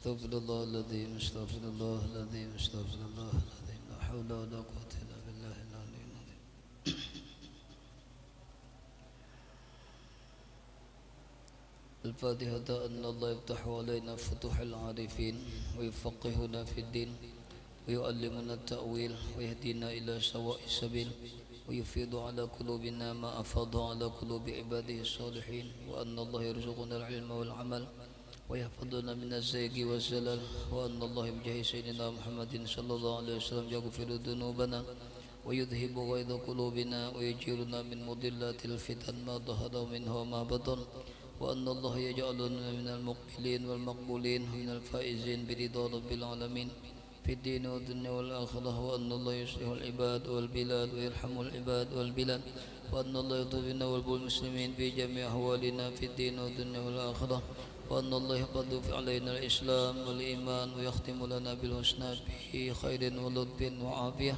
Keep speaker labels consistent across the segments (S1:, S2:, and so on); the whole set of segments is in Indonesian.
S1: استغفر الله العظيم استغفر الله العظيم استغفر الله العظيم لا حول ولا قوة إلا بالله العلي العظيم. الفاتحة. أن الله يفتح علينا فتوح العارفين ويفقهنا في الدين ويعلمنا التأويل ويهدينا إلى سواء السبيل ويفيض على قلوبنا ما أفاض على قلوب عباده الصالحين. وأن الله يرزقنا العلم والعمل ويحفظنا من الزيغ والزلل. وأن الله بجاه سيدنا محمد صلى الله عليه وسلم يغفر ذنوبنا ويذهب غيظ قلوبنا ويجيرنا من مضلات الفتن ما ظهر منها وما بطن. وأن الله يجعلنا من المقبلين والمقبولين ومن الفائزين برضا رب العالمين في الدين والدنيا والآخرة. وأن الله يصلح العباد والبلاد ويرحم العباد والبلاد. وأن الله يطوف بنا والمسلمين في جميع أحوالنا في الدين والدنيا والآخرة. وأن الله يقضي علينا الإسلام والإيمان ويختم لنا بالحسنى في خير ولطف وعافية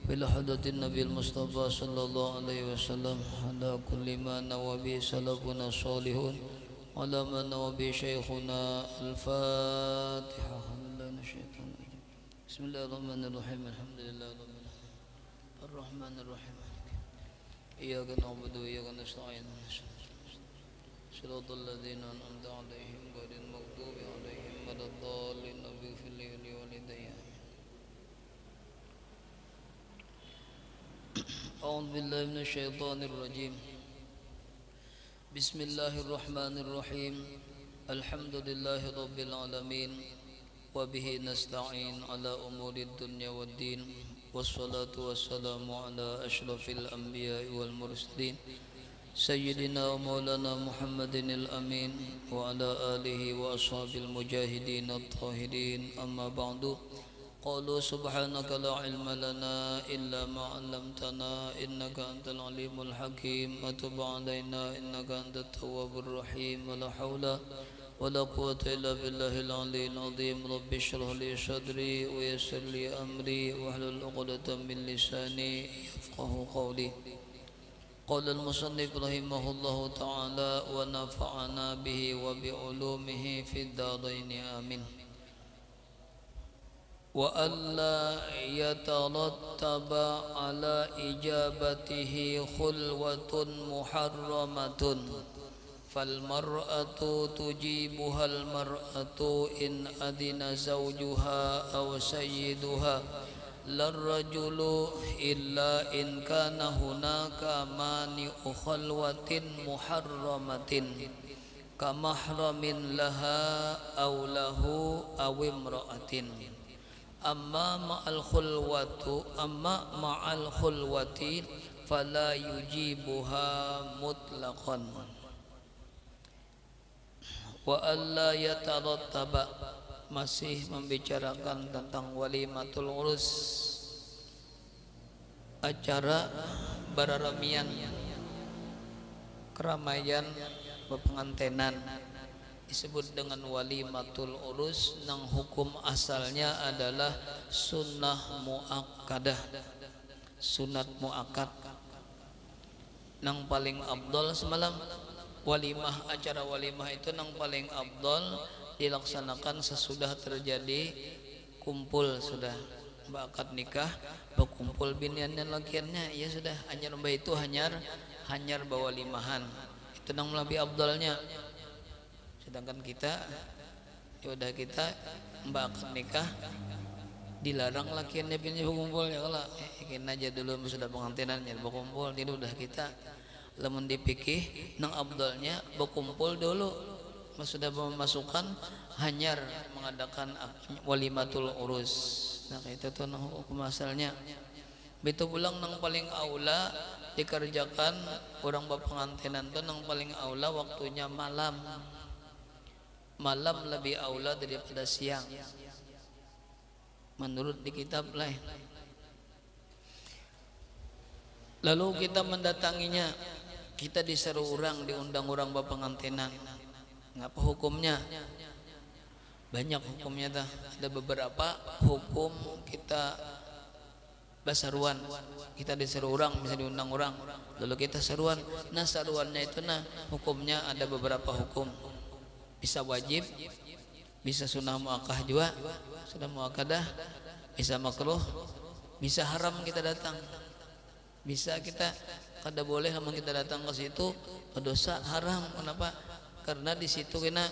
S1: بلحظة النبي المصطفى صلى الله عليه وسلم على كل ما نوى به سلفنا الصالحون على ما نوى به شيخنا. الفاتحة. بسم الله الرحمن الرحيم. الحمد لله رب العالمين الرحمن الرحيم إياك نعبد وإياك نستعين صراط الذين أنعمت عليهم غير المغضوب عليهم ولا الضالين. اغفر لي ولوالدي. أعوذ بالله من الشيطان الرجيم. بسم الله الرحمن الرحيم. الحمد لله رب العالمين وبه نستعين على أمور الدنيا والدين. والصلاة والسلام على أشرف الأنبياء والمرسلين سيدنا ومولانا محمد الأمين وعلى آله وأصحاب المجاهدين الطاهرين. أما بعد. قالوا سبحانك لا علم لنا إلا ما علمتنا إنك أنت العليم الحكيم. وتب علينا إنك أنت التواب الرحيم. ولا حول ولا قوة إلا بالله العلي العظيم. رب اشرح لي صدري ويسر لي أمري واحلل عقدة من لساني يفقه قولي. قال المصنف رحمه الله تعالى ونفعنا به وبعلومه في الدارين آمين. وألا يترتب على إجابته خلوة محرمة فالمرأة تجيبها المرأة إن أذن زوجها أو سيدها لا الرجل إلا إن كان هناك مانع خلوة محرمة كمحرم لها أو له أو امرأة. أما مع الخلوة فلا يجيبها مطلقا. وألا يترتب masih membicarakan tentang walimatul urus, acara bararamian keramaian pengantenan disebut dengan walimatul urus. Nang hukum asalnya adalah sunnah muakkadah, sunat muakkad. Nang paling afdal semalam walimah, acara walimah itu nang paling afdal dilaksanakan sesudah terjadi kumpul, sudah akad nikah berkumpul biniannya lakiannya, ya sudah hanyar mbak itu hanyar bawa limahan, itu nang lebih afdalnya. Sedangkan kita ya udah kita mbak akad nikah dilarang lakiannya biniannya berkumpul, ya kalau ikin aja dulu sudah pengantinannya berkumpul. Jadi udah kita lamun dipikih nang afdalnya berkumpul dulu, sudah memasukkan hanyar mengadakan walimatul urus. Nah itu tuh hukum asalnya. Begitu pulang nang paling aula dikerjakan orang berpengantinan tuh nang paling aula waktunya malam. Malam lebih aula daripada siang menurut di kitab lain. Lalu kita mendatanginya, kita diseru orang, diundang orang berpengantinan. Ngapa hukumnya? Banyak hukumnya dah. Ada beberapa hukum kita basaruan. Kita diseru orang, bisa diundang orang, lalu kita seruan. Nah seruannya itu hukumnya ada beberapa hukum. Bisa wajib, bisa sunnah muakkah juga, sunnah muakkadah, bisa makruh, bisa haram kita datang, bisa kita kada boleh namun kita datang ke situ dosa haram. Kenapa? Karena di situ kena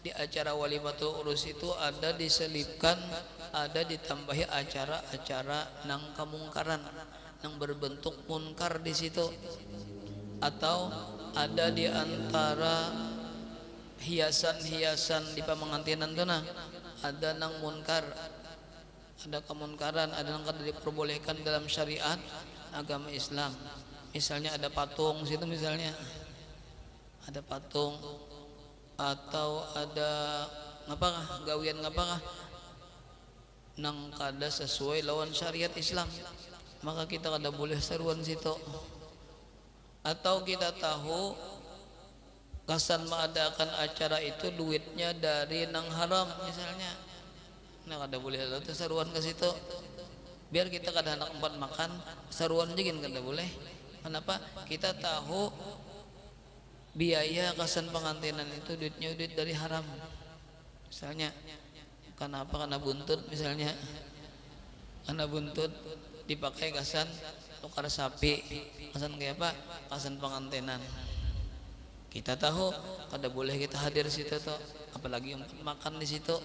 S1: di acara walimatul urus itu ada diselipkan, ada ditambahi acara-acara nang kamungkaran, nang berbentuk munkar di situ, atau ada di antara hiasan-hiasan di pemangantinan tuh nah ada nang munkar, ada kemunkaran, ada nang kada diperbolehkan dalam syariat agama Islam. Misalnya ada patung situ, misalnya ada patung atau ada ngapakah gawian ngapakah nang kada sesuai lawan syariat Islam, maka kita kada boleh seruan situ. Atau kita tahu kasan mengadakan acara itu duitnya dari nang haram misalnya, nah kada boleh ada seruan ke situ. Biar kita kada hendak empat makan seruan jegin kada boleh. Kenapa? Kita tahu biaya kasan pengantinan itu duitnya duit dari haram. Misalnya kenapa? Karena buntut misalnya, karena buntut dipakai kasan tukar sapi, kasan kayak apa? Kasan pengantinan. Kita tahu kada boleh kita hadir situ tuh, apalagi empat makan di situ,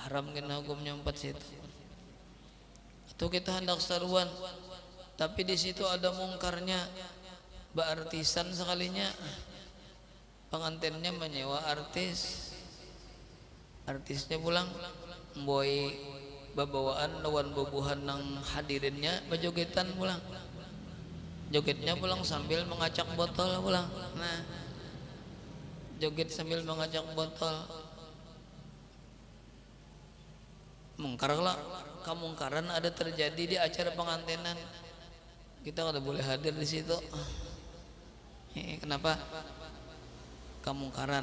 S1: haram kena hukumnya empat situ. Atau kita hendak seruan tapi di situ ada mungkarnya, berartisan sekalinya, pengantinnya menyewa artis, artisnya pulang boy babawaan lawan bubuhan nang hadirinnya bajogetan pulang, jogetnya pulang sambil mengacak botol pulang. Nah joget sambil mengacak botol, mungkar lah, kemungkaran ada terjadi di acara pengantinan, kita kada boleh hadir di situ. Kenapa? Kemungkaran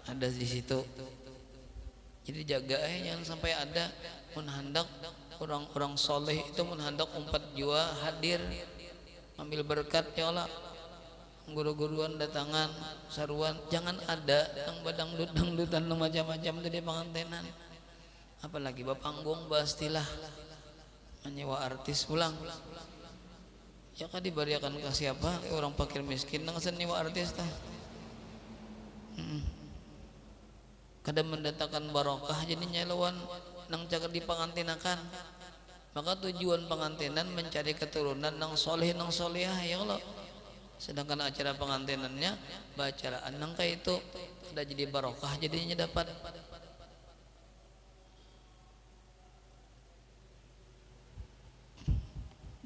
S1: ada di situ. Jadi jaga jangan sampai ada menghendak orang-orang soleh itu menghendak umpat jua hadir ambil berkat. Ya Allah, guru-guruan datangan saruan, jangan ada yang badangdut dangdutan macam-macam itu di pengantinan. Apalagi bapanggung pastilah menyewa artis pulang. Ya kan diberiakan ke siapa? Ke orang fakir miskin nang senyewa artis tah. Kada mendatangkan barokah jadinya lawan nang jaga di pengantinakan. Maka tujuan pengantinan mencari keturunan nang soleh nang solehah ya Allah. Sedangkan acara pengantinannya bacaan nang kayak itu kada jadi barokah jadinya dapat.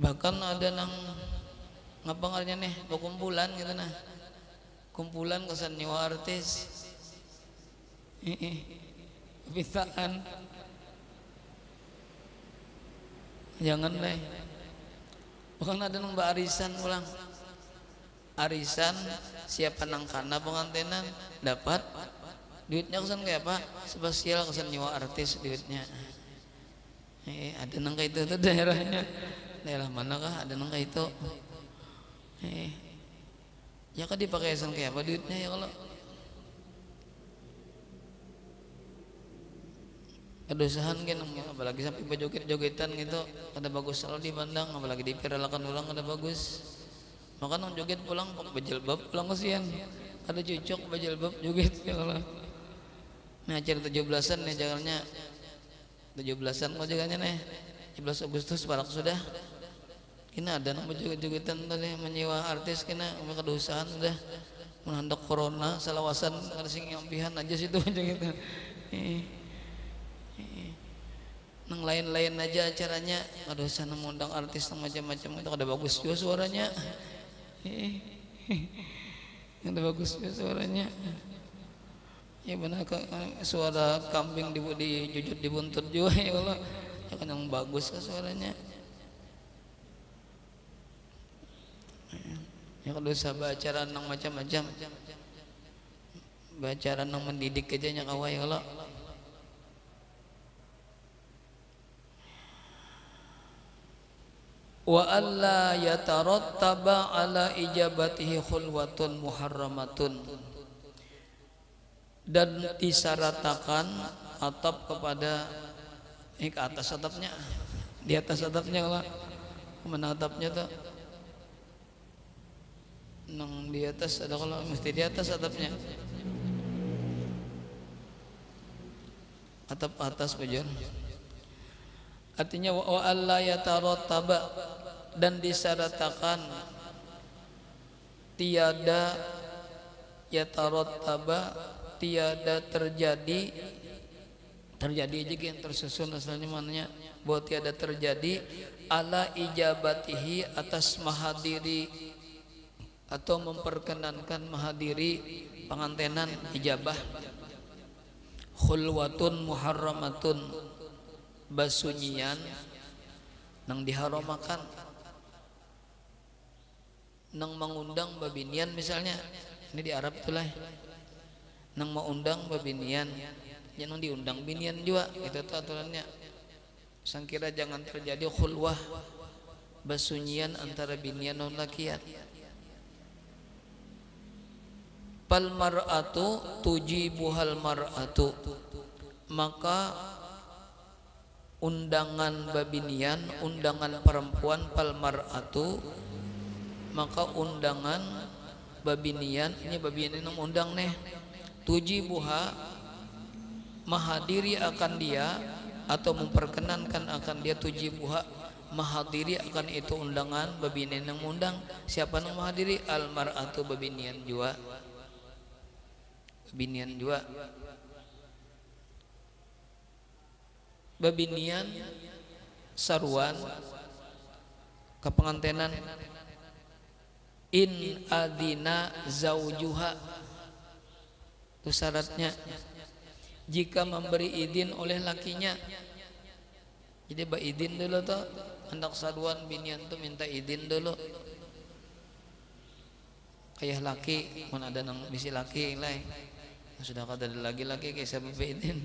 S1: Bahkan ada nang ngapa ngarnya nih kumpulan gitu nah, kumpulan kesan nyewa artis, kebitaan, jangan deh. Bahkan ada nang arisan pulang, arisan siapa nang kana pengantinan dapat duitnya kesan kayak apa? Spesial kesan nyewa artis duitnya. Ada nang kayak itu tuh daerahnya. Daerah manakah ada nang kayak itu? Ya kan dipakai san kayak apa duitnya ya kalau kedosahan kan, apalagi sampai berjoget-jogetan gitu kada bagus selalu dipandang, apalagi dipiralakan ulang kada bagus. Maka nang joget pulang pak bajilbab pulang kesian, kada cocok bajilbab joget ya kalau. Nah acara 17-an nih jalannya 17-an kok jaganya nih 17 Agustus barak sudah. Kena ada nang joget-jogetan tadi menyewa artis kena kedosahan sudah menghendak corona salawasan kada sing ampihan aja situ aja gitu. Nang lain-lain aja acaranya kedosahan mengundang artis nang macam-macam itu kada bagus juga suaranya. Kada bagus juga suaranya. Ya benar suara kambing dijujut dibuntut juga ya Allah. Ya kan yang bagus ke suaranya. Ya kalau dosa bacaran nang macam-macam, bacaran nang mendidik aja nya kawai kalau. Wa alla yatarattaba ala ijabatihi khulwatun muharramatun. dan disyaratkan atap kepada ke atas atapnya, di atas atapnya lah, kemana atapnya tuh, nang di atas ada, kalau mesti di atas atapnya, atap atas bujur. Artinya wa alla yatarattaba, dan disyaratkan tiada yatarattaba, tiada terjadi aja yang tersusun asalnya maknanya bahwa tiada terjadi ala ijabatihi, atas mahadiri atau memperkenankan mahadiri pengantenan ijabah, khulwatun muharramatun, basunyian nang diharamakan, nang mengundang babinian misalnya, ini di Arab itulah, nang mau undang babinian, jangan diundang binian juga, itu tuh aturannya. Sangkira jangan terjadi khulwah, basunyian antara binian non lakian. Pal mar'atu tujibuhal mar'atu, maka undangan babinian, undangan perempuan, pal mar'atu, maka undangan babinian, ini babinian yang undang nih, tujibuha, mahadiri akan dia atau memperkenankan akan dia, tujibuha, mahadiri akan itu undangan babinian yang undang. Siapa yang mahadiri? Al mar'atu, babinian juga, babinian juga. Babinian saruan kepengantenan, in adina zaujuha, itu syaratnya jika memberi izin oleh lakinya. Jadi ba izin dulu tuh, hendak saruan binian tuh minta izin dulu. Kayak laki, mana ada nang bisi laki lain, sudah kata ada laki-laki kayak siapa izin,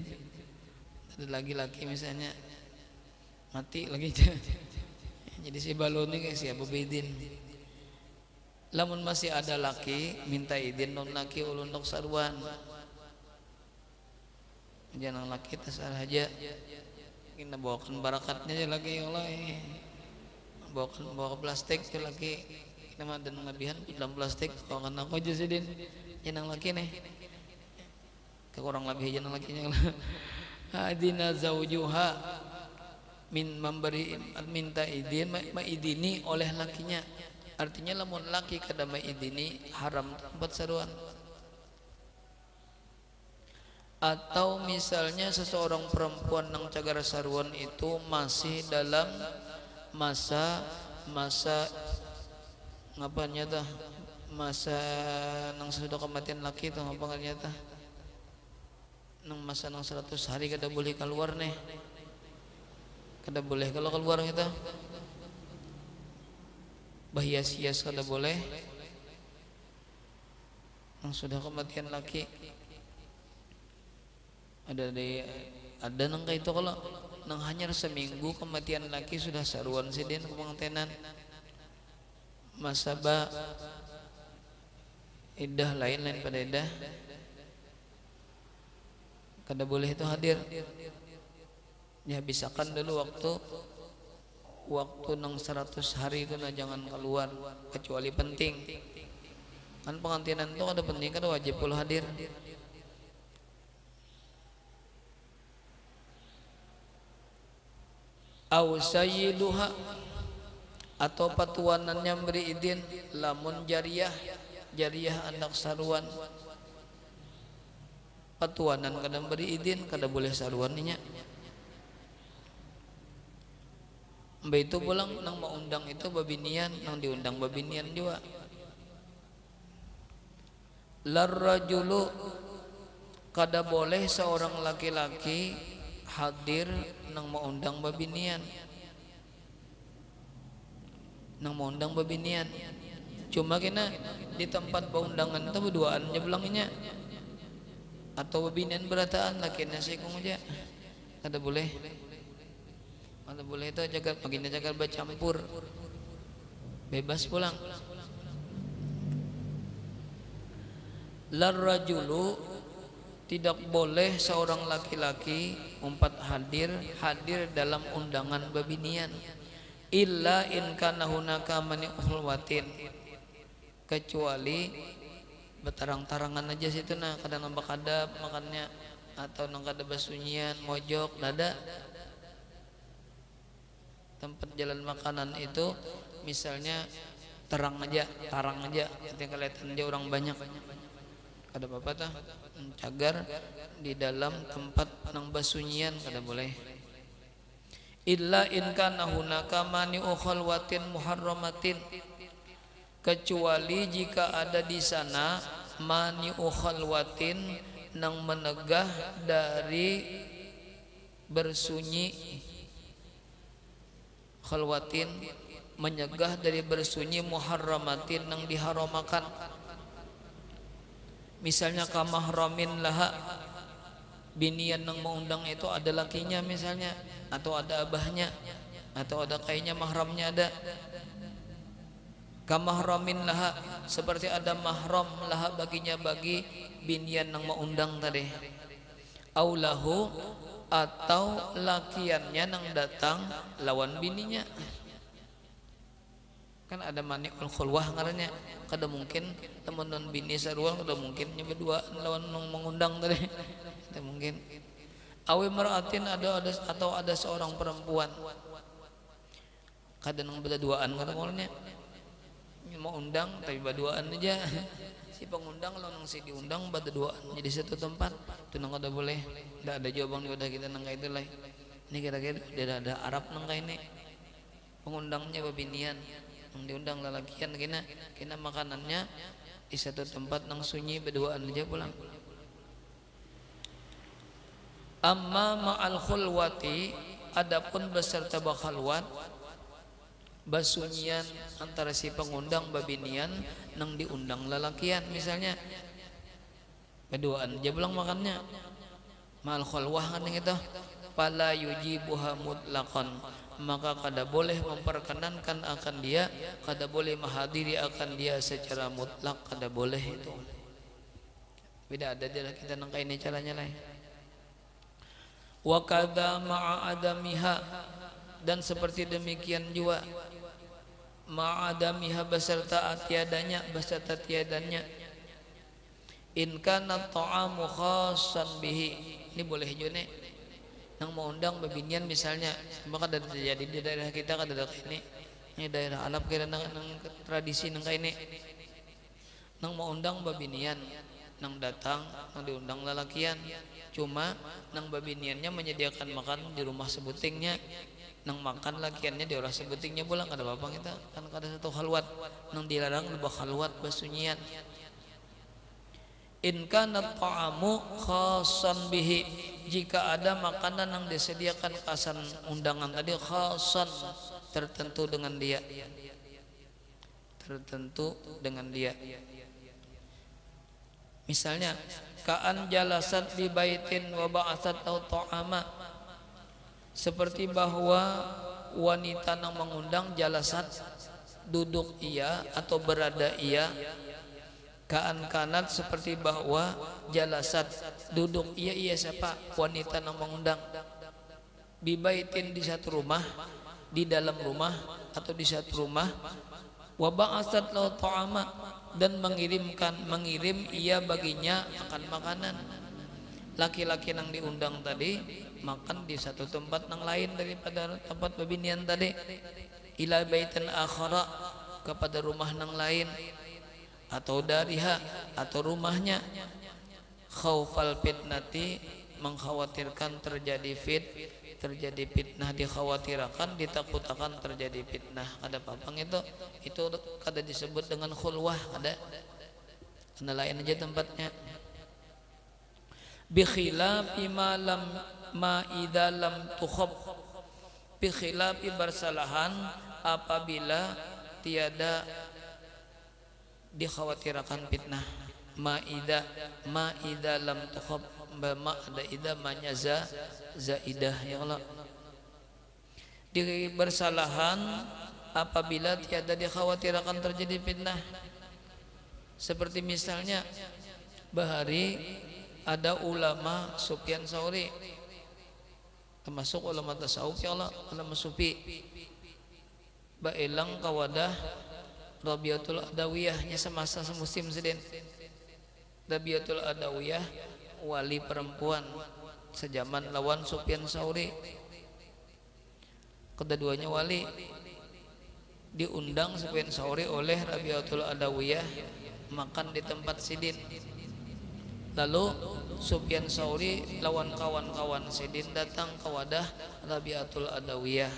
S1: ada laki-laki misalnya mati lagi jadi si baloni kayak siapa izin. Lamun masih ada laki minta izin non laki ulun untuk saruan, jangan laki terserah aja, kita bawakan barakatnya aja lagi, Allah bawa plastik aja laki, kita mah dan lebihan dalam plastik, bawakan aku aja sih din, jangan laki nih, kekurang lebih jangan lakinya lah. Adina zaujuha, memberi minta izin, maidini oleh lakinya. Artinya lamun laki kada maidini haram tempat saruan. Atau misalnya seseorang perempuan nang cagar saruan itu masih dalam masa ngapanya tah, masa nang sudah kematian laki itu ngapa nyata, nang masa nang 100 hari kada boleh keluar nih, kada boleh kalau keluar kita bahias-hias kada boleh, nang sudah kematian laki. Ada nang kayak itu, kalau nang hanya seminggu kematian laki sudah saruan sidin kepengantenan, masa ba iddah lain pada iddah kada boleh itu hadir. Ya bisakan dulu waktu nang 100 hari itu nah jangan keluar kecuali penting. Kan pengantinan itu ada penting, kada wajib pula hadir. Au sayyiduha, atau patuanannya beri izin, lamun jariyah anak saruan, patuanan kada beri izin kada boleh saruannya. Mbak itu pulang nang mau undang itu babinian, nang diundang babinian juga. Larrajulu, kada boleh seorang laki-laki hadir nang mau undang babinian, cuma kena di tempat undangan itu berduaan aja belangnya, atau babinian berataan lakinya sekong aja, kada boleh. Kada boleh itu jaga baginda jaga bercampur, bebas pulang. Larrajulu, tidak boleh seorang laki-laki hadir dalam undangan babinian illa in kana hunaka mani'ul watin, kecuali betarang-tarangan aja situ nah kadang nambah kadap makannya atau nang kada basunyian mojok dada tempat jalan makanan itu misalnya tarang aja ketika kelihatan dia orang banyak kada apa-apa tah cagar di dalam tempat nang basunyian kada boleh illa in kana hunaka mani'u khalwatin muharramatin, kecuali jika ada di sana mani'u khalwatin nang menegah dari bersunyi, khalwatin menyegah dari bersunyi, muharramatin nang diharamakan, misalnya kamahramin laha, binian nang mengundang itu ada lakinya misalnya atau ada abahnya atau ada kayaknya mahramnya ada, kamahramin laha seperti ada mahram laha baginya bagi binian nang mengundang tadi, aulahu atau lakiannya nang datang lawan bininya, kan ada mani'ul khulwah ngarannya kada mungkin temen non bini sarua kada mungkin nya berdua lawan nang mengundang tadi kada mungkin, awi mar'atin atau ada seorang perempuan kada nang berduaan kada mulanya mau undang tapi berduaan aja si pengundang lawan si diundang berduaan jadi satu tempat itu nang kada boleh, ndak ada jawaban udah kita nang itu lah ini kira-kira udah ada Arab nang ini pengundangnya babinian yang diundang lalakian kena makanannya di satu tempat nang sunyi berduaan aja pulang. Amma ma'al khulwati, adapun beserta bakhalwat basunyian antara si pengundang babinian nang diundang lalakian misalnya berduaan aja pulang makannya ma'al khulwah kan gitu, fala yujibuha mutlaqan, maka kada boleh memperkenankan akan dia, kada boleh menghadiri akan dia secara mutlak, kada boleh itu. Beda ada dia kita nangka ini caranya lah. Wa kadza ma'a adamiha, dan seperti demikian juga ma'a adamiha beserta tiadanya in kana ta'amu khassan bihi, ini boleh juga nih nang mau undang babinian misalnya, maka ada terjadi di daerah kita kada ada ini daerah Arab kira nang tradisi nang ini nang mau undang babinian nang datang nang diundang lalakian, cuma nang babiniannya menyediakan makan di rumah sebutingnya, nang makan lakiannya di orang sebutingnya pulang kada apa kita kan kada satu khalwat nang dilarang lebah khalwat basunyian. In kana ta'amu khassan bihi, jika ada makanan yang disediakan kasan undangan tadi khasan tertentu dengan dia, misalnya ka'an jalasat bi baitin wa ba'atsat au ta'ama, seperti bahwa wanita yang mengundang jalasat duduk ia atau berada ia, kaan kanat seperti bahwa jalasat duduk ia siapa wanita yang mengundang, bibaitin di satu rumah, di dalam rumah atau di satu rumah, wa ba'atsat lahu ta'ama, dan mengirim ia baginya akan makanan, laki-laki yang diundang tadi makan di satu tempat yang lain daripada tempat babinian tadi, ila baitin akhara, kepada rumah yang lain atau dariha atau rumahnya, khaufal fitnati, mengkhawatirkan terjadi fitnah, dikhawatirkan ditakutkan terjadi fitnah, ada papang itu kada disebut dengan khulwah, ada karena lain aja tempatnya. Bi khilafi ma idza lam tukhab, bi khilafi bersalahan apabila tiada dikhawatirkan fitnah, ma idza lam tukhab, ma ada idza manyaza zaidah ya Allah, di bersalahan apabila tiada dikhawatirkan terjadi fitnah, seperti misalnya bahari ada ulama Sufyan Tsauri termasuk ulama tasawuf ya Allah, ulama sufi baelang kawadah Rabiatul Adawiyah nya semasa semusim sedin. Rabiatul Adawiyah wali perempuan sejaman lawan Sufyan Tsauri. Kedua-duanya wali. Diundang Sufyan Tsauri oleh Rabiatul Adawiyah makan di tempat sidin. Lalu Sufyan Tsauri lawan kawan-kawan sidin datang ke wadah Rabiatul Adawiyah.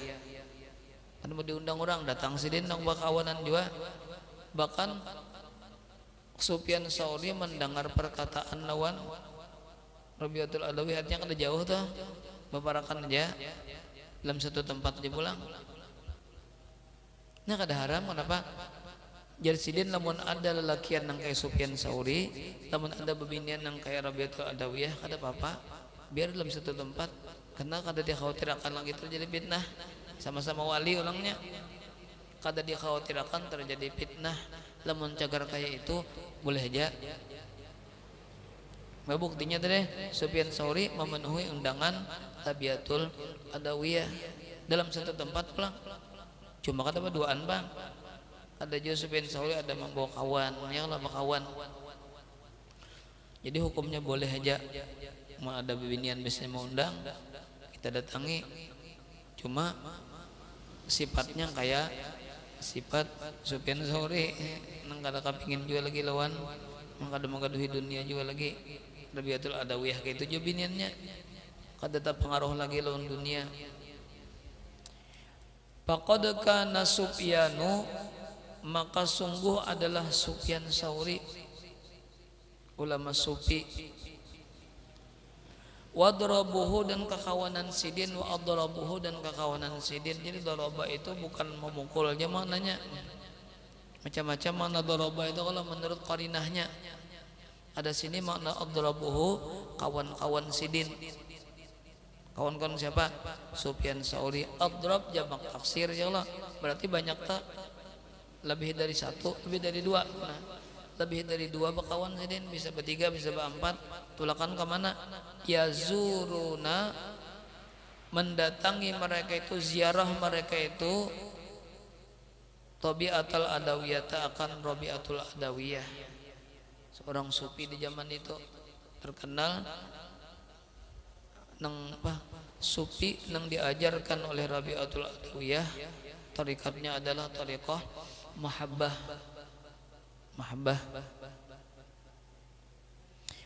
S1: Kan mau diundang orang datang sidin nang bakawanan juga. Bahkan Sufyan Tsauri mendengar perkataan lawan Rabiatul Adawiyah, artinya kan jauh tuh baparakan aja dalam satu tempat aja pulang. Nah kada haram kenapa? Jadi sidin lamun ada lelakian nang kayak Sufyan Tsauri, lamun ada bebinian nang kayak Rabiatul Adawiyah kada apa-apa, biar dalam satu tempat, karena kada dikhawatirkan lagi terjadi fitnah. Sama-sama wali orangnya, kada dikhawatirkan terjadi fitnah. Lamun cagar kayak itu boleh aja. Buktinya tadi Sufyan Tsauri memenuhi undangan Rabiatul Adawiyah dalam satu tempat pulang. Cuma kada berduaan bang. Ada juga Sufyan Tsauri ada membawa kawan, yang lama kawan. Jadi hukumnya boleh aja. Mau ada bibinian biasanya mau undang, kita datangi. Cuma sifatnya kayak sifat Sufyan Tsauri, nang kada kapingin juga lagi lawan, nang kada magaduhi dunia juga lagi. Rabiatul Adawiyah kayak itu juga biniannya, kada tak pengaruh lagi lawan dunia. Faqad kana Sufyanu, maka sungguh adalah Sufyan Tsauri ulama sufi. Wadrabuhu dan kekawanan sidin, wa adrabuhu dan kekawanan sidin. Jadi daraba itu bukan memukul aja maknanya, macam-macam makna daraba itu kalau menurut qarinahnya. Ada sini makna adrabuhu kawan-kawan sidin. Kawan-kawan siapa? Sufyan Tsauri. Adrab jamak taksir ya Allah, berarti banyak tak? Lebih dari satu, lebih dari dua. Nah, lebih dari dua bakawan sidin, bisa bertiga, bisa berempat. Tulakan kemana? Yazuruna, mendatangi mereka itu, ziarah mereka itu Rabiatul Adawiyah, akan Rabiatul Adawiyah, seorang sufi di zaman itu terkenal nang apa? Sufi nang diajarkan oleh Rabiatul Adawiyah. Tarikatnya adalah tarikah mahabbah.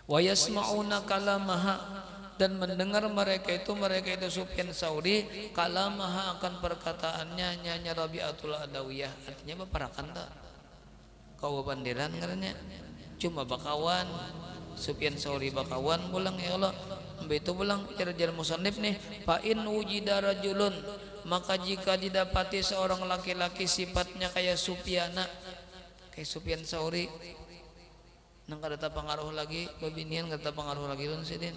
S1: Wa yasma'una kalamaha, dan mendengar mereka itu Sufyan Tsauri kalamaha akan perkataannya nyanya Rabiatul Adawiyah. Artinya baparakan tak kau bandiran ngarannya, cuma bakawan Sufyan Tsauri bakawan pulang ya Allah. Itu pulang jar musannif nih, fa in wujida rajulun, maka jika didapati seorang laki-laki sifatnya kayak Sufyana, kayak Sufyan Tsauri, nang kada pengaruh lagi babinian, kada pengaruh lagi lun sidin.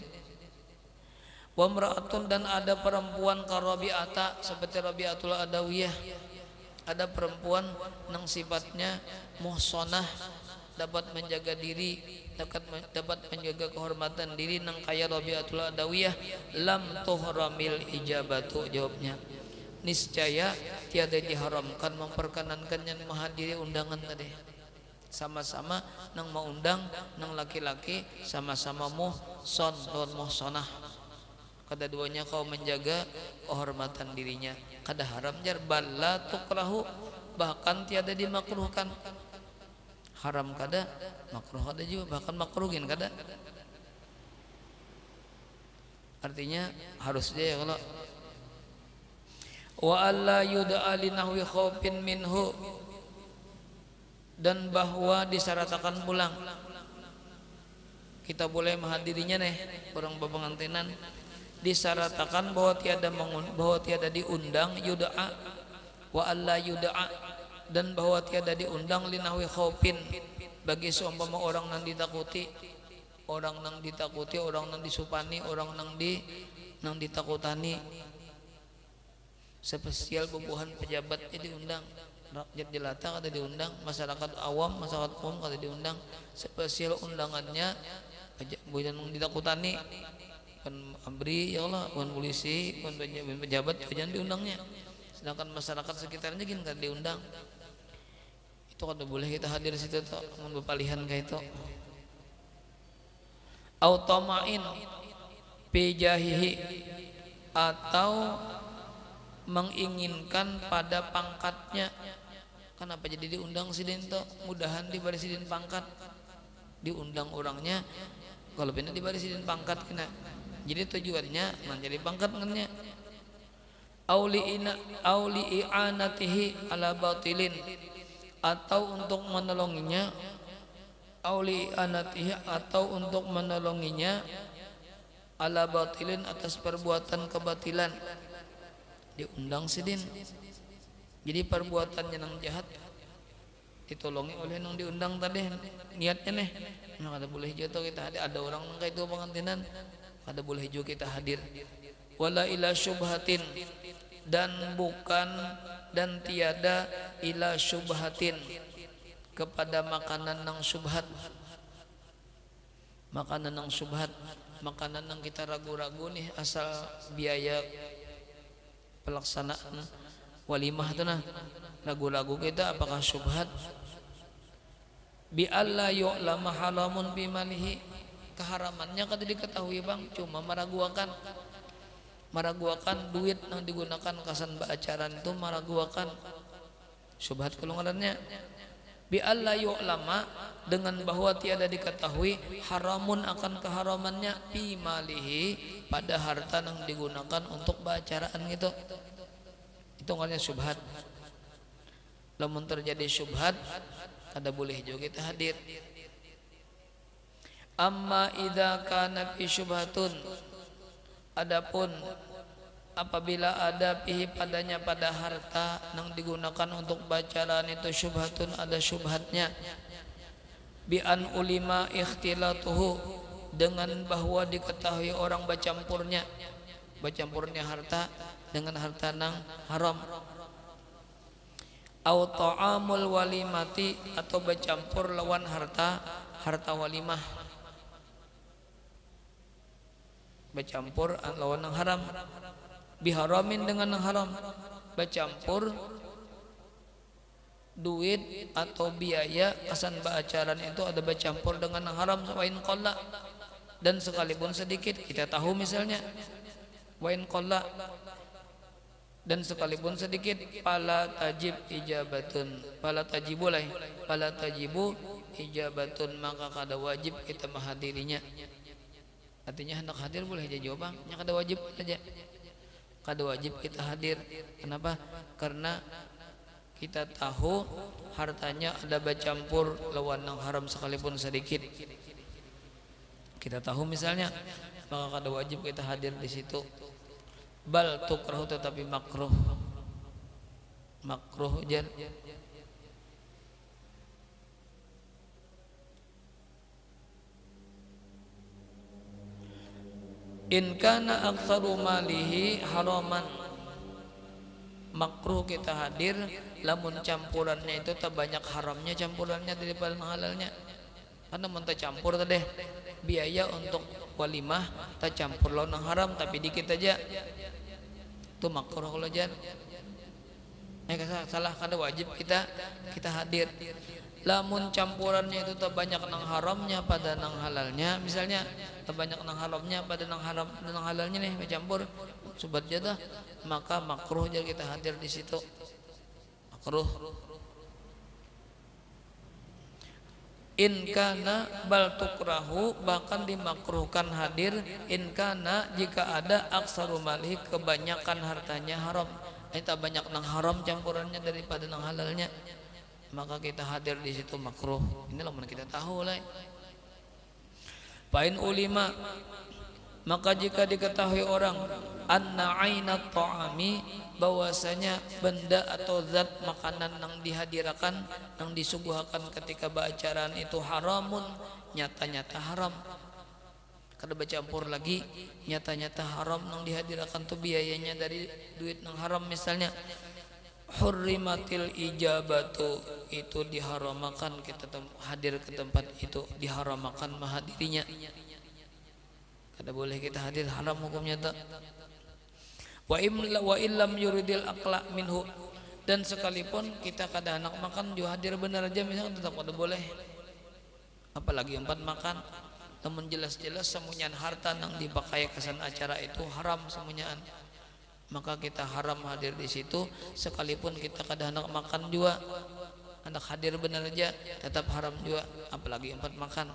S1: Wa mra'atun, dan ada perempuan ka Rabi'ata, seperti Rabiatul Adawiyah. Ada perempuan nang sifatnya muhsanah, dapat menjaga diri, dapat menjaga kehormatan diri nang kaya Rabiatul Adawiyah. Lam tuhramil ijabatu, jawabnya niscaya tiada diharamkan memperkenankan yang menghadiri undangan tadi. Sama-sama nang mau undang nang laki-laki, sama-sama muhson dan muhsonah. Kedua-duanya kau menjaga kehormatan dirinya. Kada haram jar balla tukrahu, bahkan tiada dimakruhkan. Haram kada, makruh kada juga, bahkan makruhin kada. Artinya harus dia kalau wa alla yud'a li nahwi khaufin minhu, dan bahwa disyaratkan pulang kita boleh menghadirinya nih orang bepengantinan, disyaratkan bahwa tiada diundang, yud'a wa alla yud'a, dan bahwa tiada diundang li nahwi khaufin, bagi seumpama orang nang ditakuti, orang nang disupani, orang nang ditakutani. Spesial bubuhan pejabat diundang, rakyat jelata kada diundang, masyarakat awam, masyarakat umum kada diundang. Spesial undangannya bukan ditakutani kan abri ya Allah bukan polisi bukan pejabat jangan diundangnya, sedangkan masyarakat sekitarnya gini kan diundang itu kada boleh kita hadir situ tuh mun bepalihan kayak itu. Automain pijahihi atau menginginkan pada pangkatnya. Kenapa jadi diundang sidin tuh? Mudahan di bari sidin pangkat diundang orangnya, kalau benar di bari sidin pangkat kena. Jadi tujuannya menjadi pangkat ngennya. Auli i'anatihi ala batilin, atau untuk menolonginya, auli i'anatihi atau untuk menolonginya ala batilin atas perbuatan kebatilan. Diundang sidin. Jadi perbuatannya nang jahat ditolongi oleh nang diundang tadi niatnya nih. Nah, kada boleh juga kita hadir. Ada orang nang kayak itu pengantinan, kada boleh juga kita hadir. Wala ila syubhatin, dan bukan dan tiada ila syubhatin kepada makanan nang syubhat. Makanan nang syubhat, makanan nang kita ragu-ragu nih asal biaya pelaksanaan walimah itu nah ragu-ragu kita apakah syubhat. Bi alla yu'lama halamun bi malihi, keharamannya kada diketahui bang, cuma meragukan duit yang digunakan kasan acaran itu meragukan syubhat kelonggarannya. Bi alla yu'lama, dengan bahwa tiada diketahui haramun akan keharamannya bi malihi, pada harta yang digunakan untuk baacaraan gitu. Itu namanya syubhat. Lamun terjadi syubhat kada boleh juga kita hadir. Amma idza kana fi syubhatun, adapun apabila ada pihi padanya pada harta yang digunakan untuk bacaan itu syubhatun, ada syubhatnya. Bi an ulima ikhtilatuhu, dengan bahwa diketahui orang bercampurnya harta dengan harta nang haram. Au ta'amul walimati, atau bercampur lawan harta walimah, bercampur lawan nang haram. Biharamin, dengan nang haram, bercampur duit atau biaya asan baacaran itu ada bercampur dengan nang haram. Wain qalla, dan sekalipun sedikit, kita tahu misalnya wain qalla, dan sekalipun sedikit, pala tajib ijabatun, pala tajibu ijabatun, maka kada wajib kita menghadirinya. Artinya hendak hadir boleh aja jawab bang, kada wajib saja, kada wajib kita hadir. Kenapa? Karena kita tahu hartanya ada bercampur lawan yang haram sekalipun sedikit, kita tahu misalnya, maka kada wajib kita hadir di situ. Bal tukrahu, tetapi makruh jan. In kana aktsaru malihi haraman, makruh kita hadir lamun campurannya itu tak banyak haramnya campurannya daripada halalnya. Karena mun tak campur tadi biaya untuk walimah tak campur lawan haram tapi dikit aja, itu makruh kalau jan. Salah, kada wajib kita hadir. Lamun campurannya itu tak banyak nang haramnya pada nang halalnya, misalnya tak banyak nang haramnya pada nang halalnya nih bercampur sobat jatah, maka makruh jadi kita hadir di situ. Makruh. In kana bal tukrahu, bahkan dimakruhkan hadir in kana jika ada aksaru malih, kebanyakan hartanya haram. Tak banyak nang haram campurannya daripada nang halalnya, maka kita hadir di situ makruh. Inilah mana kita tahu lah. Pain ulima, maka jika diketahui orang anna ainat ta'ami, bahwasanya benda atau zat makanan yang dihadirakan, yang disuguhkan ketika baacaraan itu haramun, nyata-nyata haram, kada bercampur lagi, nyata-nyata haram yang dihadirakan tuh biayanya dari duit yang haram misalnya. hurrimatil ijabatu, itu diharamakan kita hadir ke tempat itu, diharamakan menghadirinya. Kada boleh kita hadir, haram hukumnya tak. Wa illam yuridil aqla minhu, dan sekalipun kita kada anak makan juga hadir benar aja misalnya tetap kada boleh. Apalagi empat makan, namun jelas-jelas semuanya harta nang dipakai kesan acara itu haram semuanyaan, maka kita haram hadir di situ. Sekalipun kita kada hendak makan juga, hendak hadir benar aja tetap haram juga, apalagi empat makan.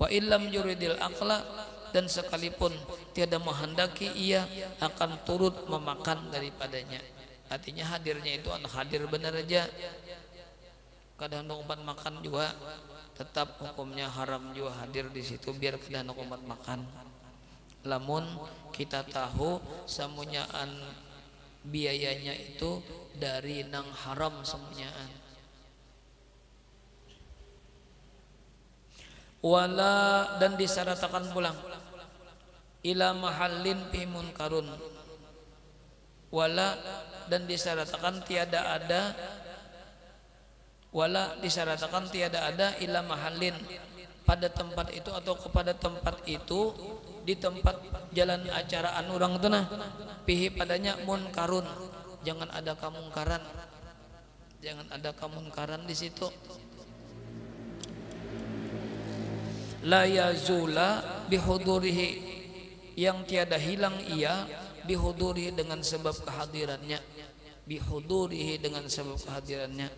S1: Wa illam yuridil aqla, dan sekalipun tiada menghendaki ia akan turut memakan daripadanya. Artinya hadirnya itu hendak hadir benar aja, kada hendak empat makan juga, tetap hukumnya haram juga hadir di situ biar kada hendak empat makan. Lamun kita tahu semuanyaan biayanya itu dari nang haram semuanyaan. Wala, dan disyaratkan pulang ila mahallin fi munkarun, wala, dan disyaratkan tiada ada, wala disyaratkan tiada ada ila mahallin, pada tempat itu atau kepada tempat itu, di tempat jalan acaraan orang itu nah, pihi padanya munkarun, jangan ada kamungkaran, jangan ada kamungkaran di situ. La yazula bihudurihi, yang tiada hilang ia bihudurihi dengan sebab kehadirannya, bihudurihi dengan sebab kehadirannya.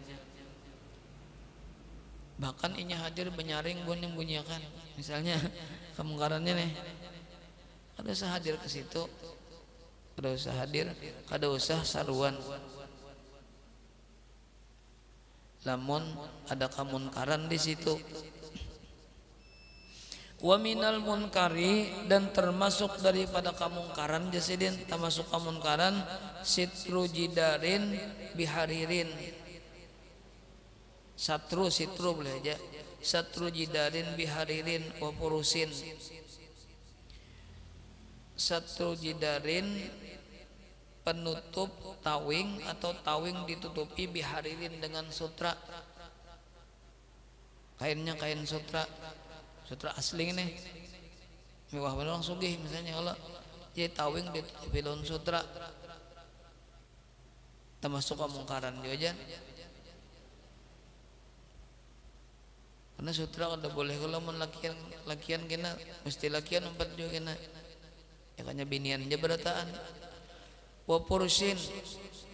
S1: Bahkan ini hadir menyaring bunyi-bunyikan, misalnya kemungkarannya nih, kada usah hadir ke situ, kada usah hadir, kada usah saruan. Lamun ada kemunkaran di situ. Wa minal munkari, dan termasuk daripada kamungkaran jasidin, termasuk kamungkaran sitru jidarin biharirin, sitru boleh aja, satru jidarin biharirin wa purusin, satru jidarin penutup tawing atau tawing ditutupi biharirin dengan sutra, kainnya kain sutra, sutra asli nih, mewah bener orang sugih misalnya, kalau jadi tawing ditutupi daun sutra, termasuk kemungkaran juga aja. Karena sutra kada boleh kalau lakian kena, mesti lakian empat juga kena, ya kanya binian aja berataan. Wa pursin,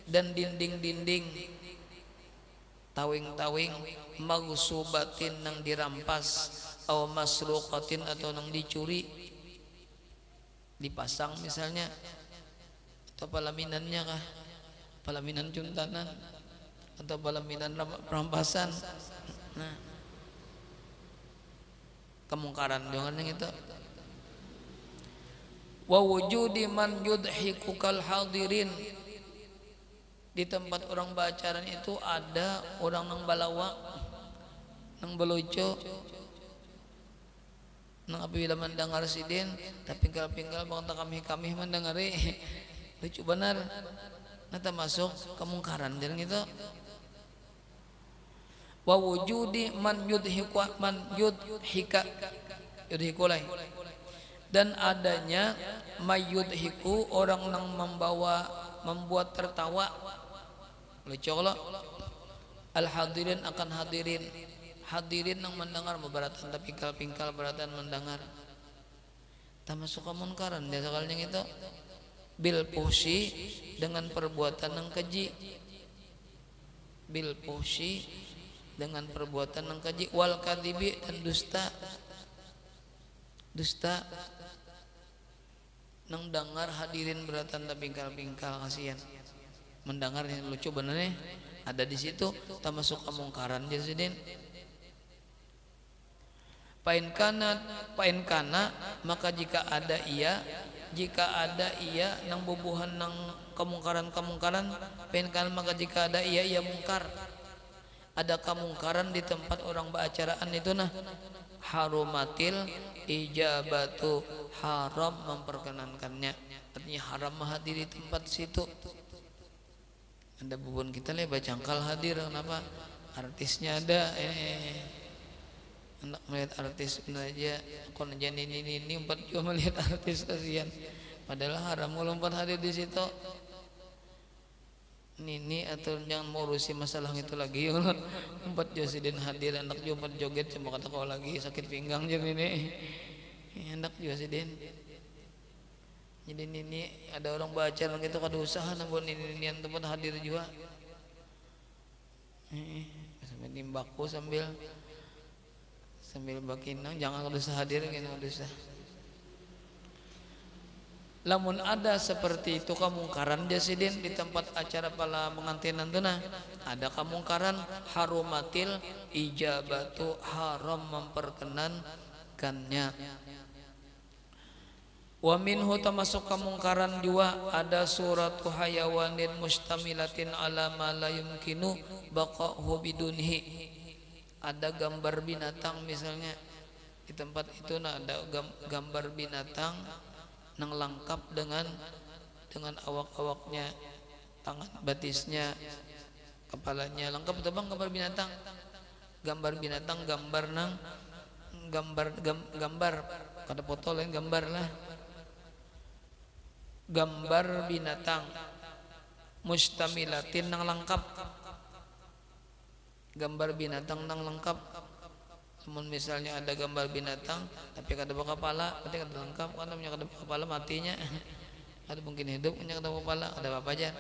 S1: dan dinding-dinding tawing-tawing magsubatin nang dirampas, aw masruqatin atau nang dicuri, dipasang misalnya, atau palaminannya kah, palaminan juntanan atau palaminan rampasan. Nah, kemungkaran dengan yang itu. Wa wujudi man yudhikukal hadirin, di tempat orang bacaan itu ada orang nang balawak, nang belucu, nang apabila mendengar sidin tapi pinggal bangta kami mendengari lucu benar, nah termasuk kemungkaran dan gitu. Wa wujudi man yudhikulai, dan adanya mayudhiku, orang nang membuat tertawa, lucu lo al hadirin akan hadirin, hadirin yang mendengar beratan tapi pingkal beratan mendengar, termasuk kemungkaran dia sekalinya itu. Bil puhsi, dengan perbuatan yang keji, bil puhsi dengan perbuatan yang keji, wal kadibi, dan dusta nang dengar hadirin beratan tapi pingkal kasihan mendengarnya, lucu benernya ada di situ, termasuk kemungkaran jasidin. Pain kana, maka jika ada ia nang bubuhan nang kemungkaran, pain kana maka jika ada ia mungkar, ada kemungkaran di tempat orang beracaraan itu nah, harumatil ijabatu, haram memperkenankannya, artinya haram menghadiri tempat situ. Ada bubun kita lebar cangkal hadir, kenapa artisnya ada, anak melihat artis aja kon aja ini umpat juga melihat artis, kasihan padahal haram lompat hadir di situ. Nini atau jangan mau urusi masalah itu lagi umpat Josidin hadir, anak juga umpat joget cuma kata kau lagi sakit pinggang jadi ini anak Josidin. Jadi ini ada orang baca gitu kada usaha nambah ini tempat hadir juga sambil nimbaku sambil bakinang, jangan kada usah hadir gitu, kada usah. Lamun ada seperti itu kemungkaran Jasidin di tempat acara pala pengantinan tuh, nah ada kemungkaran harumatil ijabatu, haram memperkenankannya. Wa minhu termasuk kemungkaran juga ada suratu hayawanin mustamilatin ala ma la yumkinu baqa'hu bidunhi. Ada gambar binatang misalnya di tempat itu, nah ada gambar binatang nang lengkap dengan awak-awaknya, tangan batisnya, kepalanya lengkap tuh bang, gambar binatang, gambar kada foto lain gambar lah, gambar binatang mustamilatin nang lengkap, gambar binatang nang lengkap. Misalnya ada gambar binatang tapi kada bawa kepala, berarti kada lengkap, karena punya kada bawa kepala matinya. Ada mungkin hidup punya kada bawa kepala, ada apa aja.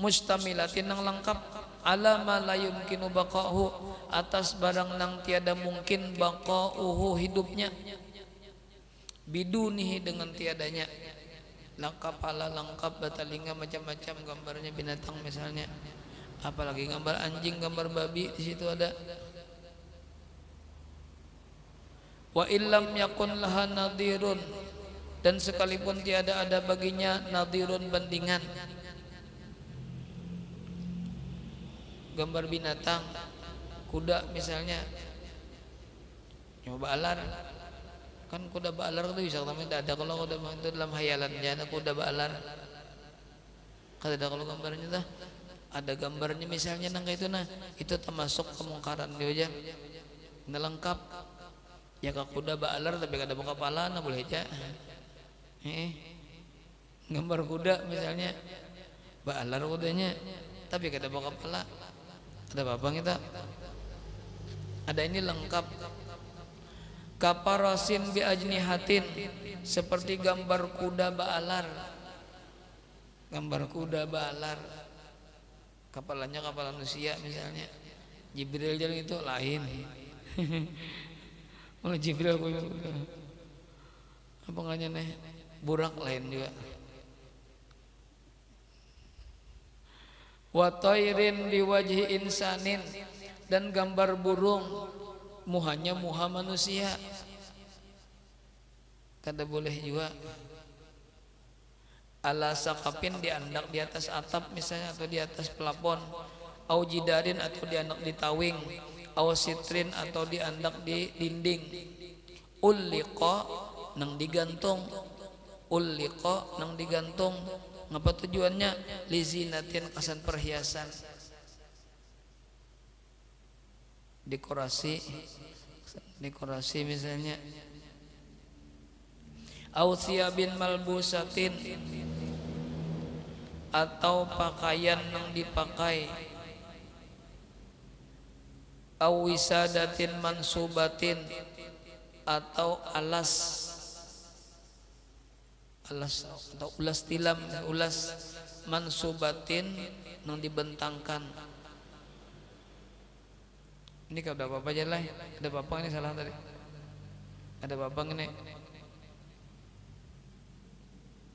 S1: Mustamilatin nang lengkap ala ma la yumkinu baqa'uhu, atas barang nang tiada mungkin baqa'uhu hidupnya, bidunihi dengan tiadanya. Kepala lengkap, batalinga macam-macam gambarnya binatang misalnya. Apalagi gambar anjing, gambar babi di situ ada. Wa illam yakun laha nadhirun, dan sekalipun tiada ada baginya nadhirun bandingan. Gambar binatang, kuda misalnya, nyoba alar, kan kuda baalar itu bisa tapi tidak ada kalau kuda itu dalam hayalannya ada kuda baalar. Kada ada kalau gambarnya tuh. Ada gambarnya misalnya nang itu, nah itu termasuk kemungkaran dia aja. Nah lengkap ya kak kuda baalar tapi kada bawa kepala, nah boleh aja. Gambar kuda misalnya baalar kudanya tapi kada bawa kepala, ada apa kita? Ada ini lengkap. Kaparasin bi ajnihatin, seperti gambar kuda baalar, gambar kuda baalar, kepalanya kepala manusia misalnya. Jibril jalan itu lain. Malah Jibril apa nganya nih burak lain juga. Wa tairin biwajhi insanin, dan gambar burung muhanya muha manusia kada boleh juga. Ala sakapin, diandak di atas atap misalnya atau di atas pelapon, au jidarin atau diandak di tawing, au sitrin atau diandak di dinding, ulliqa nang digantung, ulliqa nang digantung. Ngapa tujuannya? Lizinatin, kesan perhiasan, dekorasi misalnya. Au thiyabin malbusatin, atau pakaian yang dipakai. Au wisadatin mansubatin, atau alas atau ulas tilam, ulas mansubatin yang dibentangkan. Ini kalau ada apa-apa aja lah, ada apa-apa ini salah tadi, ada apa-apa ini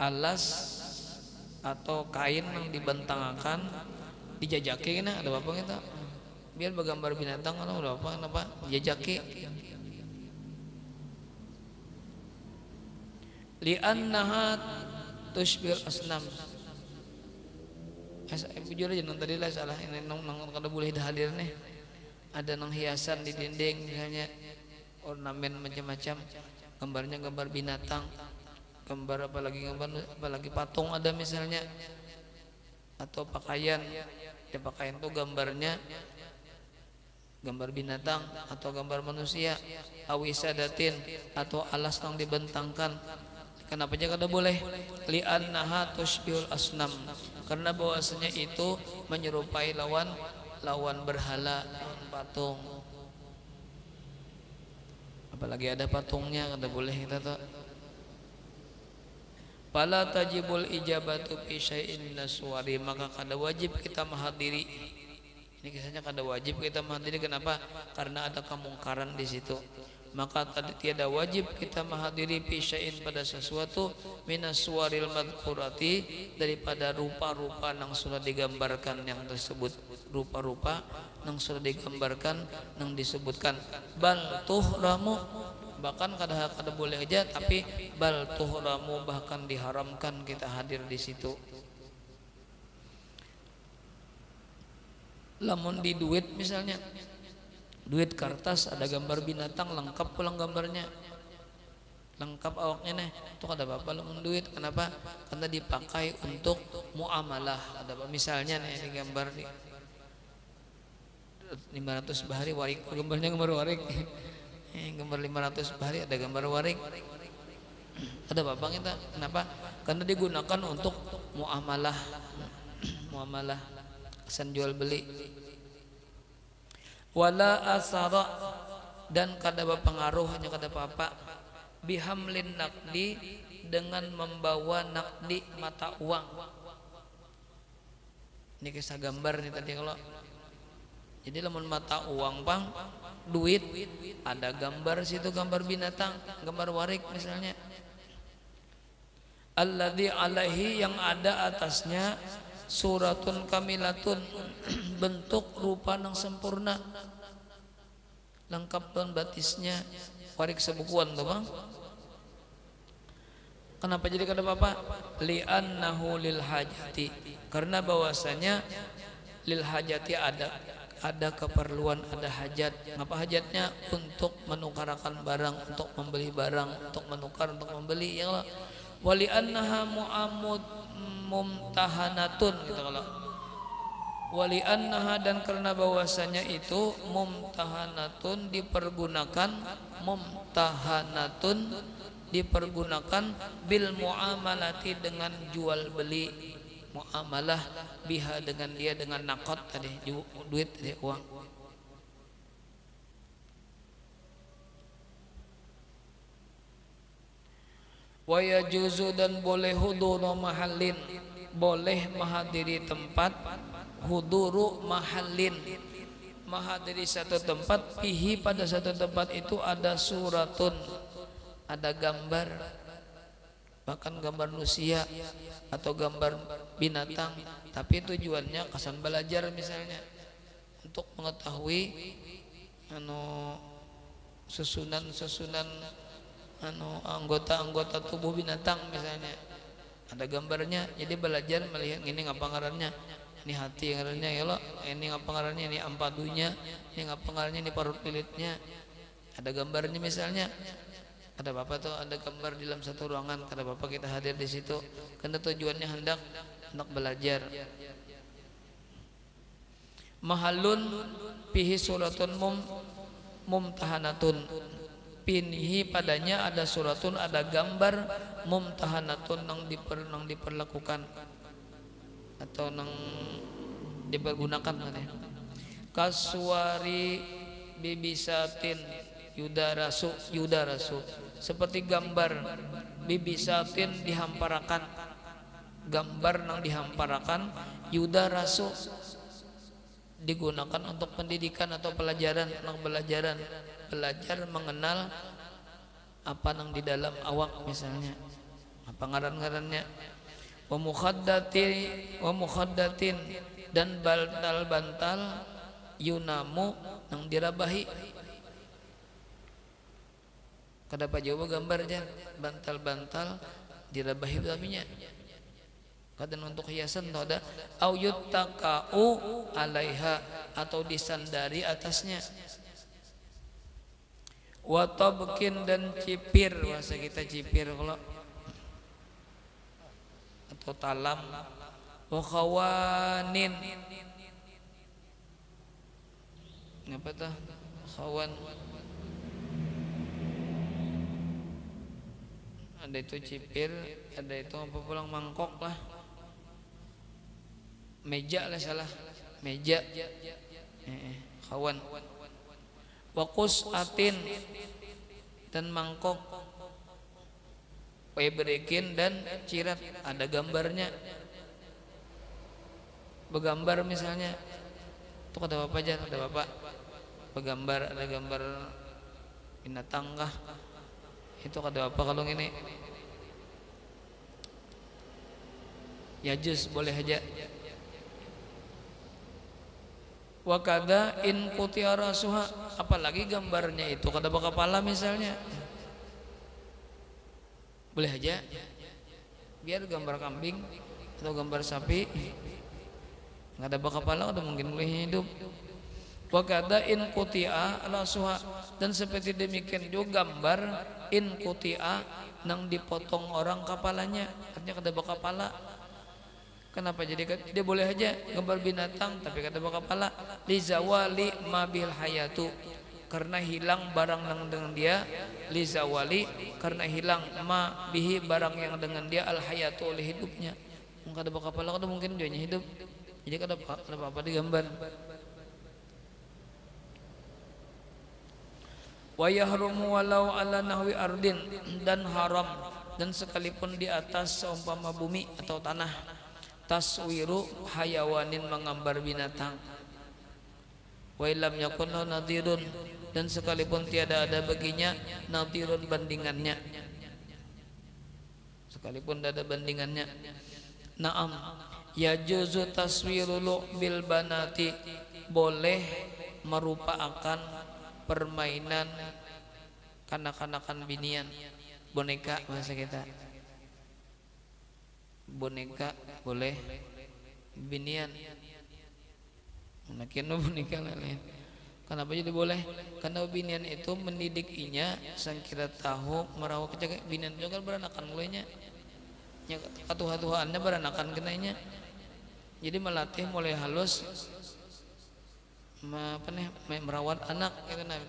S1: alas atau kain yang dibentangkan, dijajaki kena, ada apa kita? Biar bergambar binatang atau ada apa? Kenapa? Dijajaki. Li'annaha tushbihul asnam. Jujur aja nang tadi lah salah, ini nang kada boleh hadir nih. Ada nang hiasan di dinding misalnya, ornamen macam-macam, gambarnya gambar binatang. gambar apalagi patung ada misalnya, atau pakaian. Di pakaian itu gambarnya gambar binatang atau gambar manusia, awisadatin atau alas yang dibentangkan. Kenapa aja kada boleh? Li'annaha tushbihul asnam, karena bahwasanya itu menyerupai lawan berhala, lawan patung. Apalagi ada patungnya kada boleh kita tuh. Fala tajibul ijabatu fi syai'in minaswari, maka kada wajib kita menghadiri. Ini kisahnya kada wajib kita menghadiri. Kenapa? Karena ada kemungkaran di situ. Maka tiada wajib kita menghadiri fi syai'in pada sesuatu minaswaril madhkurati, daripada rupa-rupa yang sudah digambarkan yang tersebut, rupa-rupa yang sudah digambarkan yang disebutkan. Bal tuhramu, bahkan kada boleh aja, tapi bal tuhramu, bahkan diharamkan kita hadir di situ. Lamun di duit misalnya, duit kertas ada gambar binatang, lengkap pulang gambarnya, lengkap awaknya nih, itu kada apa-apa lamun duit. Kenapa? Karena dipakai untuk muamalah. Ada apa misalnya nih, ini gambar nih 500 bahari warik, gambarnya gambar warik. Gambar 500 bahari ada gambar warik, ada apa kita? Kenapa? Karena digunakan untuk muamalah, muamalah kesan jual beli. Wala asara, dan kada berpengaruh, hanya kada apa-apa, bihamlin nakdi, dengan membawa nakdi mata uang. Ini kisah gambar nih tadi. Kalau jadi lamun mata uang pang duit ada gambar situ, gambar binatang, gambar warik misalnya. Alladzi alaihi, yang ada atasnya suratun kamilatun, bentuk rupa yang sempurna, lengkap dan batisnya, warik sebukuan tuh bang. Kenapa jadi kada apa-apa? Li'annahu lil hajati, karena bahwasanya lil hajati ada keperluan, ada hajat. Ngapa hajatnya? Untuk menukarkan barang, untuk membeli barang, untuk menukar, untuk membeli. Ya Allah. Wali annaha mu'amud mumtahanatun, gitu kalau. Wali annaha, dan karena bahwasanya itu mumtahanatun, dipergunakan, mumtahanatun dipergunakan bil muamalati, dengan jual beli, muamalah biha, dengan dia, dengan nakot tadi, duit tadi, uang. Wa yajuzu, dan boleh huduru mahallin, boleh menghadiri tempat, huduru mahallin, menghadiri satu tempat, fihi, pada satu tempat itu ada suratun, ada gambar, bahkan gambar manusia atau gambar binatang, tapi tujuannya kesan belajar misalnya, untuk mengetahui susunan anggota tubuh binatang misalnya, ada gambarnya, jadi belajar melihat ini ngapa ngarannya, ini hati ngarannya ya lo, ini ngapa ngarannya, ini ampadunya, ini ngapa ngarannya, ini parut pilitnya, ada gambarnya misalnya. Ada apa tuh, ada gambar di dalam satu ruangan, ada apa kita hadir di situ, karena tujuannya hendak belajar. Mahallun fihi suratun mumtahanatun, pinhi, padanya ada suratun, ada gambar, mumtahanatun, nang diperlakukan atau nang dipergunakan tadi. Kaswari bibisatin yudarasu, seperti gambar bibisatin, dihamparakan, gambar nang dihamparakan, yudarasu, digunakan untuk pendidikan atau pelajaran, nang belajar mengenal apa nang di dalam awak misalnya, apa ngaran-ngarannya. Wa mukhaddatin, dan bantal yunamu, nang dirabahi. Kada apa jawab gambarnya, bantal-bantal dirabahi tapinya. Kadang untuk hiasan tuh ada au yuttaka'u alaiha, atau disandari atasnya. Wa tabkin, dan cipir, bahasa kita cipir kalau atau talam. Wa khawanin, apa tuh khawan, ada itu cipir, ada itu apa pulang mangkok lah, meja lah salah, meja, khawan. Wa qus'atin, dan mangkok, berikin dan cirat, ada gambarnya, begambar misalnya, itu kata bapak aja, kata bapak, begambar, ada gambar binatang kah, itu kata bapak kalau ini, ya juz boleh aja. Wakada in kutiara suha, apalagi gambarnya itu kata bapak kepala misalnya, boleh aja, biar gambar kambing atau gambar sapi nggak ada bapak kepala udah mungkin boleh hidup. Wakada in kutia ala suha, dan seperti demikian juga gambar in kutia nang dipotong orang kepalanya, artinya kada bapak kepala. Kenapa jadi dia boleh aja gambar binatang tapi kata bapak kepala, li zawali mabil hayatu, karena hilang barang yang dengan dia, li zawali karena hilang ma bihi barang yang dengan dia, al hayatu oleh hidupnya. Kada bapak kepala kada mungkin dia hidup, jadi kada apa digambar. Wa yahrumu walau ala nahwi ardin, dan haram dan sekalipun di atas seumpama bumi atau tanah, taswiru hayawanin menggambar binatang. Wa illam yakun nadirun, dan sekalipun tiada ada baginya nadirun bandingannya, sekalipun tidak ada bandingannya. Naam yajuzu taswirul bil banati, boleh merupakan permainan kanak-kanakan binian, boneka bahasa kita, boneka boleh, binian mungkin boneka lain. Kenapa jadi boleh? Karena binian itu mendidik inya sangkira tahu merawat kejaga binian juga beranakan mulainya, katuha-tuhaannya beranakan kenanya, jadi melatih mulai halus apa nih merawat anak gitu. Nah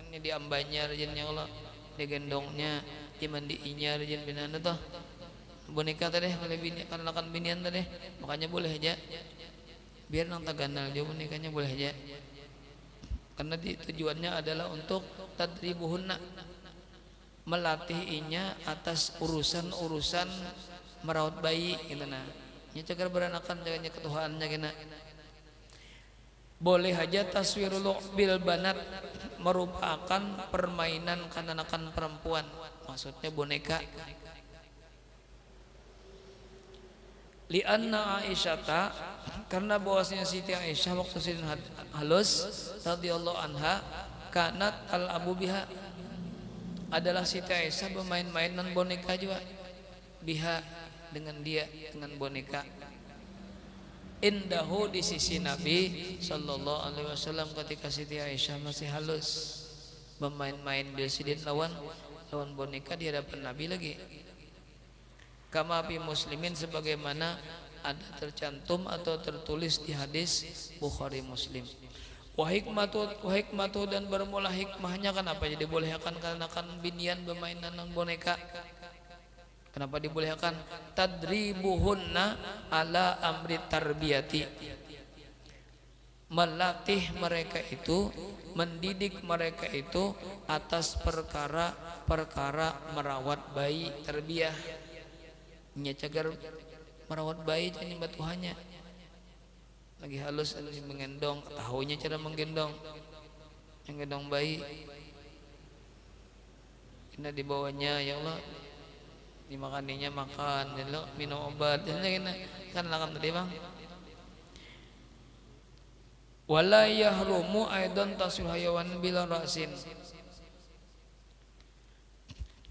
S1: ini diambanya rejin ya Allah, digendongnya, dimandiinya rejin binana tuh boneka tadi oleh bini, karena akan binian tadi, makanya boleh aja, biar nang taganal juga bonekanya boleh aja, karena tujuannya adalah untuk tadribuhunna, melatih inya atas urusan merawat bayi gitu. Nah ini cagar beranakan jaganya ketuhaannya kena. Boleh aja taswirul bil banat, merupakan permainan kanak-kanak perempuan, maksudnya boneka. Lianna Aisyata, karena bahwasanya Siti Aisyah waktu sidin halus radhiyallahu anha, kanat al abu biha, adalah Siti Aisyah bermain-mainan boneka juga, biha dengan dia, dengan boneka. Indahu, di sisi Nabi sallallahu alaihi wasallam, ketika Siti Aisyah masih halus bermain-main bersidin lawan boneka di hadapan Nabi lagi. Kama fi Muslimin, sebagaimana ada tercantum atau tertulis di hadis Bukhari Muslim. Wa hikmatu, dan bermula hikmahnya, kenapa jadi bolehkan kanak-kanak binian bermainan boneka? Kenapa dibolehkan? Tadribuhunna ala amri tarbiyati, melatih mereka itu, mendidik mereka itu atas perkara merawat bayi, tarbiyah. Nya cagar merawat bayi jadi batuhannya lagi halus, lagi menggendong, tahunya cara menggendong, menggendong bayi, kena dibawanya ya Allah, dimakaninya makan, jadi minum obat, jadi kan lakukan tadi bang. Wala yahrumu aidan taswir hayawan bila rasin,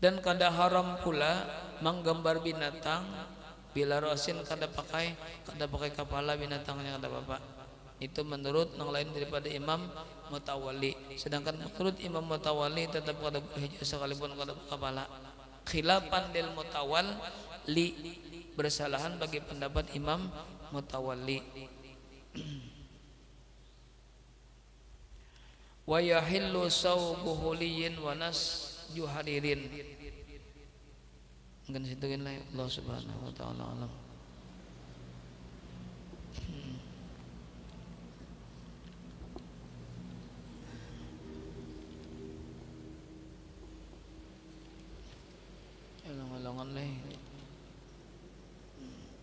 S1: dan kada haram pula menggambar binatang bila rasin, kada pakai kepala binatangnya, kata bapak. Itu menurut yang lain daripada Imam Mutawalli. Sedangkan menurut Imam Mutawalli tetap kada boleh sekalipun kada kepala. Khilafan lil Mutawalli, bersalahan bagi pendapat Imam Mutawalli. Wa yahillu sawbu huliyin wa nas juharirin. Mungkin situ lah Allah Subhanahu wa taala alam. Alang-alangan lah.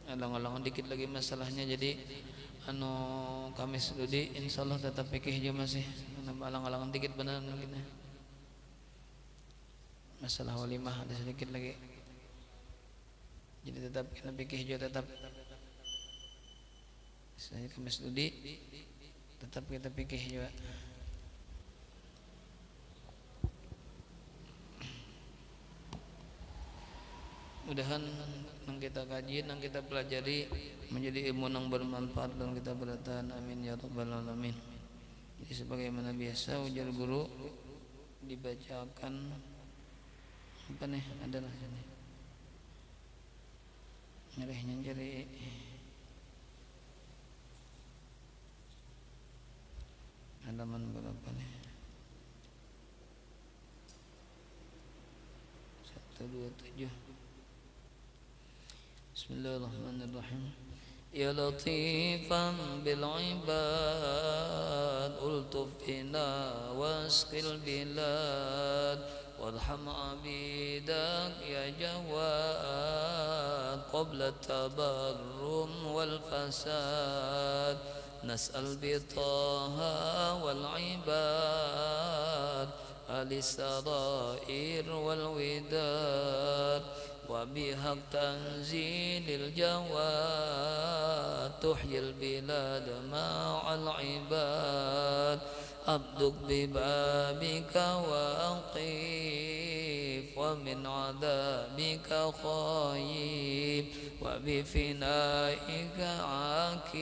S1: Alang-alangan dikit lagi masalahnya, jadi Kamis Ludi insyaallah tetap fikih aja masih. Alang-alangan dikit benar mungkin. Masalah walimah ada sedikit lagi. Jadi tetap kita fikih juga tetap. Saya Kamis Ludi tetap kita fikih juga. Mudahan nang kita kaji, nang kita pelajari menjadi ilmu nang bermanfaat dan kita bertahan. Amin ya rabbal alamin. Jadi sebagaimana biasa ujar guru dibacakan apa nih, adalah sini ngerehnya jadi halaman berapa nih, 127. Bismillahirrahmanirrahim. Ya latifan bil ibad ultuf bina wasqil bilad warham abidak ya jawad qabla tabarrum wal fasad nas'al bi taha wal ibad alisarair wal widad وبحق تنزيل الجواد تحيي البلاد مع العباد أبدك ببابك وأقيف ومن عذابك خايف وبفنائك عاكف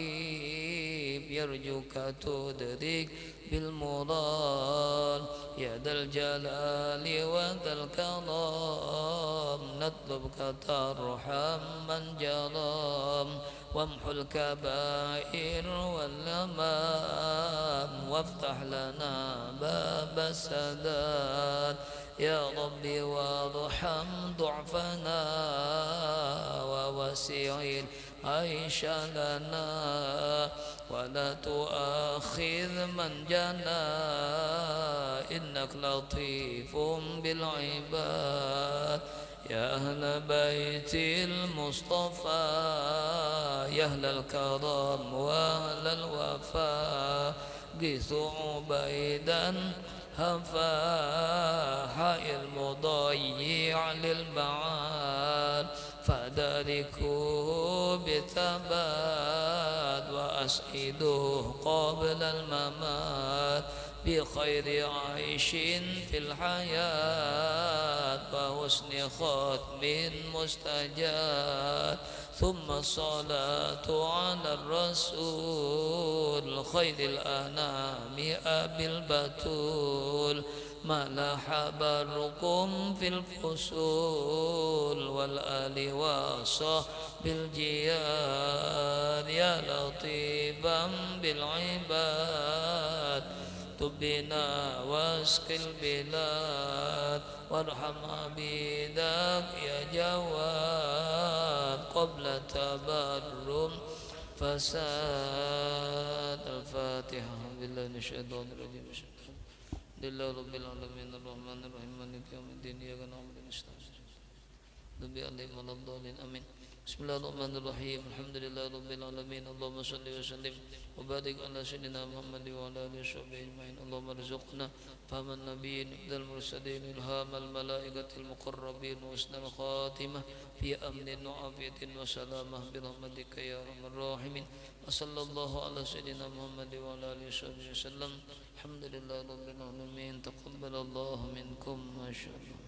S1: يرجوك تدرك بالمراد يا ذا الجلال وذا الكرام نطلبك ترحم من جرام وامحو الكبائر واللمام وافتح لنا باب السداد يا ربي وارحم ضعفنا ووسع العيش لنا ولا تؤاخذ من جنى إنك لطيف بالعباد يا أهل بيت المصطفى يا أهل الكرم وأهل الوفاء قسوا عبيدا هفا حائر المضيع للمعاد فداركوه بثبات وأسعدوه قبل الممات بخير عيش في الحياة وحسن ختم مستجاب ثم الصلاة على الرسول خير الأنام أبي البتول ما لاح بركم في الفصول والآل وصحب الجياد يا لطيفا بالعباد تبنا واسق البلاد وارحم عبيدك يا جواد قبل تبرم فساد. الفاتحة. بالله من الشيطان الرجيم. لله رب العالمين الرحمن الرحيم مالك يوم الدين إياك نعبد ونستعين اهدنا عليهم ولا الضالين آمين. بسم الله الرحمن الرحيم. الحمد لله رب العالمين. اللهم صل وسلم وبارك على سيدنا محمد وعلى آله وصحبه أجمعين. اللهم ارزقنا فهم النبيين والمرسلين إلهام الملائكة المقربين وحسن الخاتمة في أمن وعافية وسلامة برحمتك يا أرحم الراحمين. وصلى الله على سيدنا محمد وعلى آله وصحبه وسلم. الحمد لله رب العالمين. تقبل الله منكم ما شاء الله.